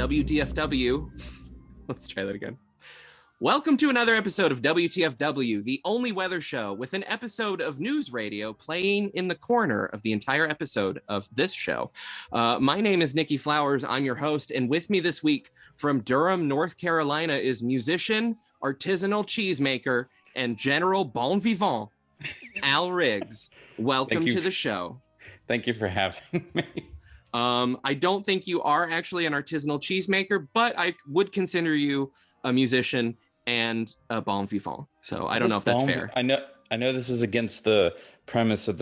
WTFW. Let's try that again. Welcome to another episode of WTFW, the only weather show with an episode of NewsRadio playing in the corner of the entire episode of this show. My name is Nikki Flowers. I'm your host, and with me this week from Durham, North Carolina is musician, artisanal cheesemaker, and general bon vivant, Al Riggs. Welcome to the show. Thank you for having me. I don't think you are actually an artisanal cheesemaker, but I would consider you a musician and a bon vivant. So I don't know if that's fair. I know this is against the premise of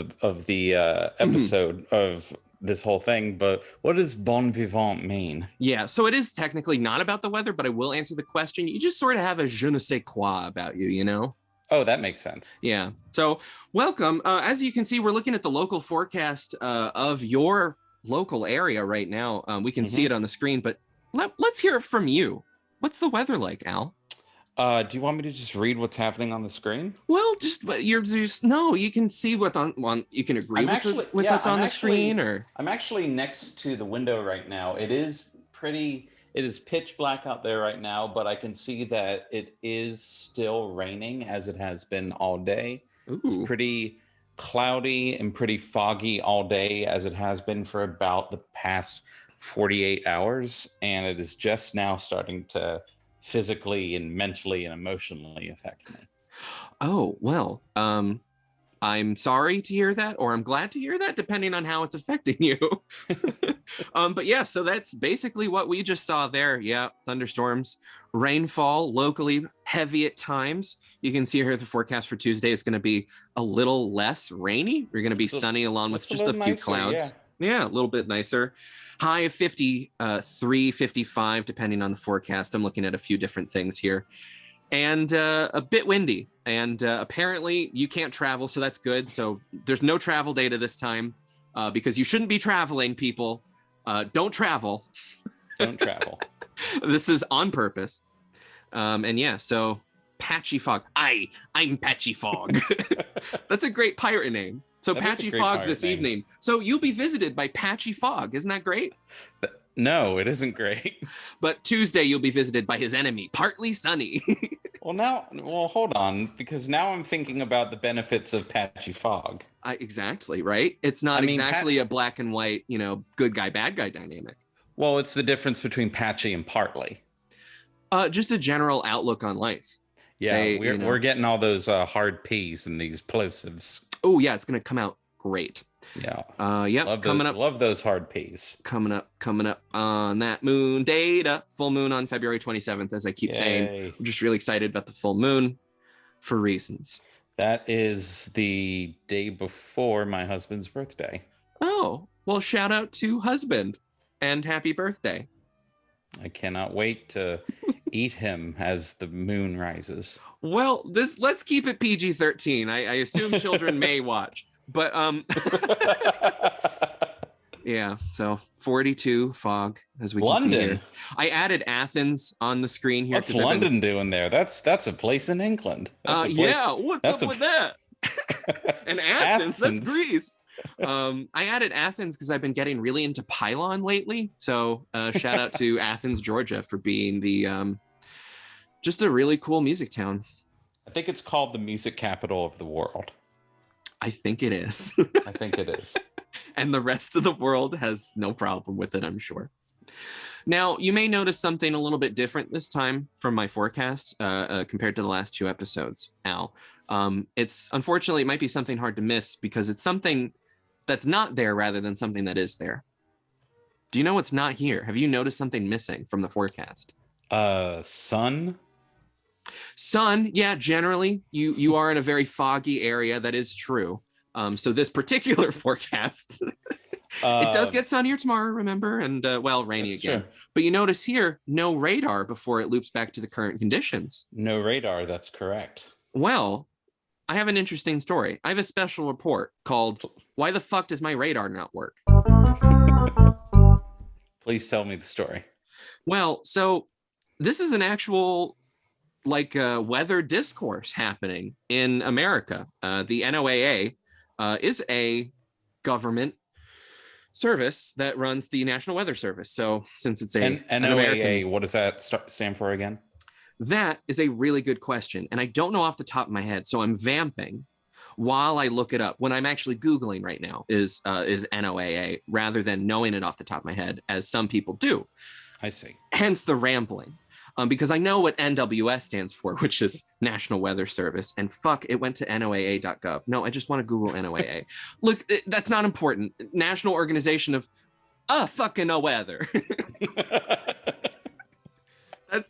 the episode of this whole thing, but what does bon vivant mean? Yeah, so it is technically not about the weather, but I will answer the question. You just sort of have a je ne sais quoi about you, you know? Oh, that makes sense. Yeah. So welcome. As you can see, we're looking at the local forecast of your local area right now. We can see it on the screen, but let's hear it from you. What's the weather like, Al? Do you want me to just read what's happening on the screen? Well, you can see what on you can agree with what's on the screen, or I'm actually next to the window right now. It is pitch black out there right now, but I can see that it is still raining as it has been all day. Ooh. It's pretty cloudy and pretty foggy all day as it has been for about the past 48 hours, and it is just now starting to physically and mentally and emotionally affect me. Oh, well, I'm sorry to hear that, or I'm glad to hear that, depending on how it's affecting you. But yeah, so that's basically what we just saw there. Yeah, thunderstorms, rainfall, locally heavy at times. You can see here the forecast for Tuesday is going to be a little less rainy. We're going to be sunny along with just a few clouds. Yeah, a little bit nicer. High of 53, 55, depending on the forecast. I'm looking at a few different things here. And a bit windy. And apparently you can't travel, so that's good. So there's no travel data this time because you shouldn't be traveling, people. Don't travel. Don't travel. This is on purpose. And yeah, so Patchy Fog. I'm Patchy Fog. That's a great pirate name. So that Patchy Fog this evening. So you'll be visited by Patchy Fog. Isn't that great? No, it isn't great. But Tuesday you'll be visited by his enemy, Partly Sunny. Well, hold on, because now I'm thinking about the benefits of Patchy Fog. Exactly, right? It's not exactly a black and white, good guy, bad guy dynamic. Well, it's the difference between Patchy and Partly. Just a general outlook on life. Yeah, we're getting all those hard P's and these plosives. Oh, yeah, it's going to come out great. Yeah. Love those hard P's. Coming up on that moon data. Full moon on February 27th, as I keep saying. I'm just really excited about the full moon for reasons. That is the day before my husband's birthday. Oh, well, shout out to husband and happy birthday. I cannot wait to eat him as the moon rises. Well, let's keep it PG-13. I assume children may watch, but yeah. So 42 fog, as we can see here. I added Athens on the screen here. What's London doing there? That's a place in England. Yeah. What's up with that? And Athens, that's Greece. I added Athens because I've been getting really into Pylon lately. So shout out to Athens, Georgia, for being the just a really cool music town. I think it's called the music capital of the world. I think it is. I think it is. And the rest of the world has no problem with it, I'm sure. Now, you may notice something a little bit different this time from my forecast compared to the last two episodes, Al. Unfortunately, it might be something hard to miss because it's something that's not there rather than something that is there. Do you know what's not here? Have you noticed something missing from the forecast? Sun, yeah, generally you are in a very foggy area. That is true. So this particular forecast, it does get sunnier tomorrow, remember? And rainy again. True. But you notice here, no radar before it loops back to the current conditions. No radar, that's correct. Well, I have an interesting story. I have a special report called "Why the Fuck Does My Radar Not Work?" Please tell me the story. Well, so this is an actual weather discourse happening in America. The NOAA is a government service that runs the National Weather Service. So since it's an NOAA, American, what does that stand for again? that is a really good question. And I don't know off the top of my head. So I'm vamping while I look it up. When I'm actually Googling right now is NOAA rather than knowing it off the top of my head, as some people do. I see. Hence the rambling. Because I know what NWS stands for, which is National Weather Service. And fuck, it went to NOAA.gov. No, I just want to Google NOAA. Look, that's not important. National Organization of fucking weather.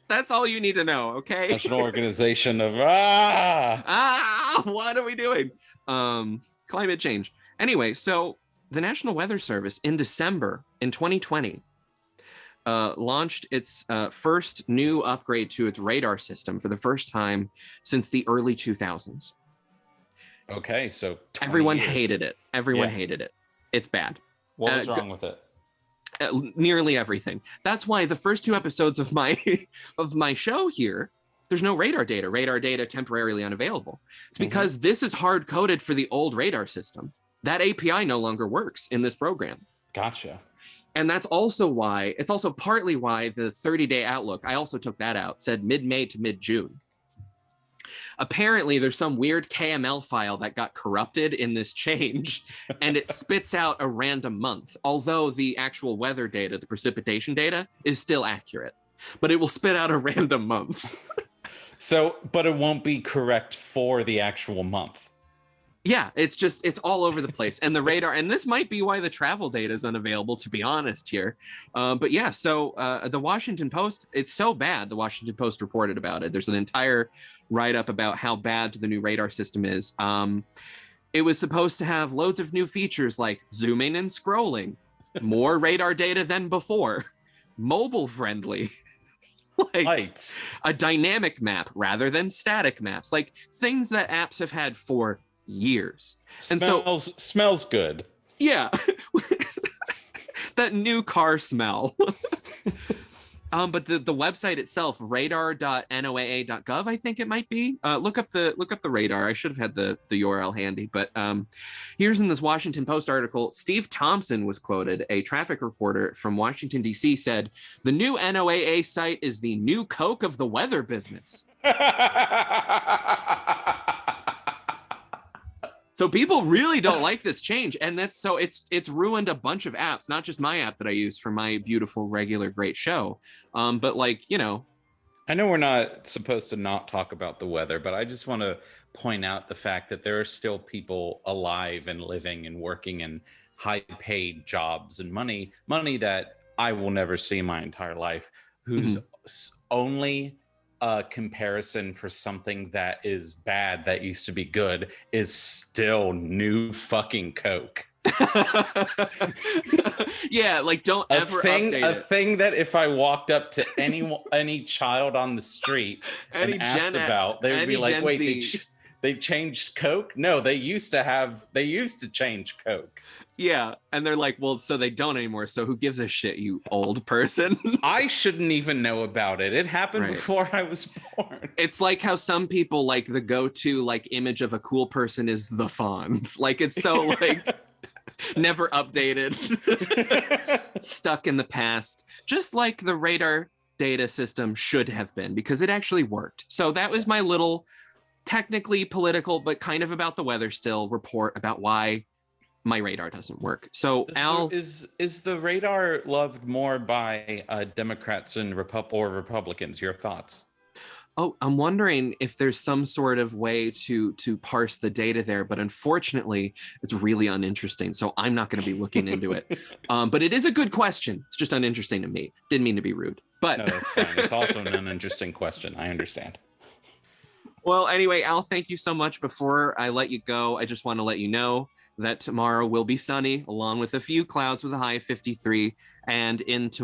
That's all you need to know, okay? National Organization of what are we doing? Climate change. Anyway, so the National Weather Service in December in 2020 launched its first new upgrade to its radar system for the first time since the early 2000s. Okay, so everyone hated it. Everyone hated it. It's bad. What was wrong with it? Nearly everything. That's why the first 2 episodes of my show here, there's no radar data temporarily unavailable. It's because this is hard coded for the old radar system. That API no longer works in this program. Gotcha. And that's also why, it's also partly why the 30-day outlook, I also took that out, said mid-May to mid-June. Apparently, there's some weird KML file that got corrupted in this change, and it spits out a random month, although the actual weather data, the precipitation data, is still accurate. But it will spit out a random month. But it won't be correct for the actual month. Yeah, it's all over the place. And the radar, and this might be why the travel data is unavailable, to be honest here. But yeah, so the Washington Post, it's so bad, the Washington Post reported about it. There's an entire write-up about how bad the new radar system is. It was supposed to have loads of new features like zooming and scrolling, more radar data than before, mobile friendly, like lights, a dynamic map rather than static maps, like things that apps have had for years. Smells good. Yeah. That new car smell. But the website itself, radar.noaa.gov, I think it might be. Look up the radar. I should have had the URL handy. But here's in this Washington Post article, Steve Thompson was quoted. A traffic reporter from Washington, D.C. said, "The new NOAA site is the new Coke of the weather business." So people really don't like this change, and it's ruined a bunch of apps, not just my app that I use for my beautiful, regular, great show, but like, you know. I know we're not supposed to not talk about the weather, but I just want to point out the fact that there are still people alive and living and working in high-paid jobs and money that I will never see in my entire life, whose only comparison for something that is bad that used to be good is still new fucking Coke. Yeah, like don't ever update it. A thing that if I walked up to any child on the street and asked about, they would be like, "Wait, they changed Coke? No, they used to change Coke." Yeah, and they're like, well, so they don't anymore, so who gives a shit, you old person? I shouldn't even know about it. It happened before I was born. It's like how some people, like, the go-to, like, image of a cool person is the Fonz. Like, it's so, like, never updated. Stuck in the past. Just like the radar data system should have been, because it actually worked. So that was my little, technically political, but kind of about the weather still, report about why my radar doesn't work. So Al, is the radar loved more by Democrats and Republicans? Your thoughts? Oh, I'm wondering if there's some sort of way to parse the data there, but unfortunately, it's really uninteresting. So I'm not going to be looking into it. But it is a good question. It's just uninteresting to me. Didn't mean to be rude, but no, that's fine. It's also an uninteresting question. I understand. Well, anyway, Al, thank you so much. Before I let you go, I just want to let you know that tomorrow will be sunny, along with a few clouds with a high of 53. And into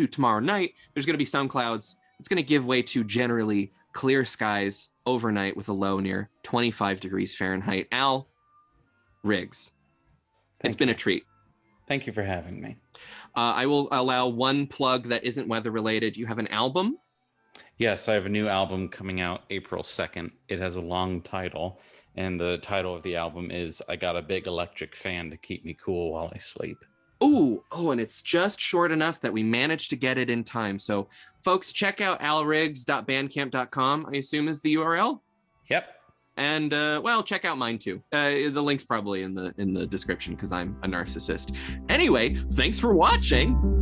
tomorrow night, there's going to be some clouds. It's going to give way to generally clear skies overnight with a low near 25 degrees Fahrenheit. Al Riggs, it's been a treat. Thank you for having me. I will allow one plug that isn't weather related. You have an album? Yes, I have a new album coming out April 2nd. It has a long title. And the title of the album is "I Got a Big Electric Fan to Keep Me Cool While I Sleep." Oh, and it's just short enough that we managed to get it in time. So folks, check out alriggs.bandcamp.com, I assume is the URL. Yep. And well, check out mine too. The link's probably in the description because I'm a narcissist. Anyway, thanks for watching.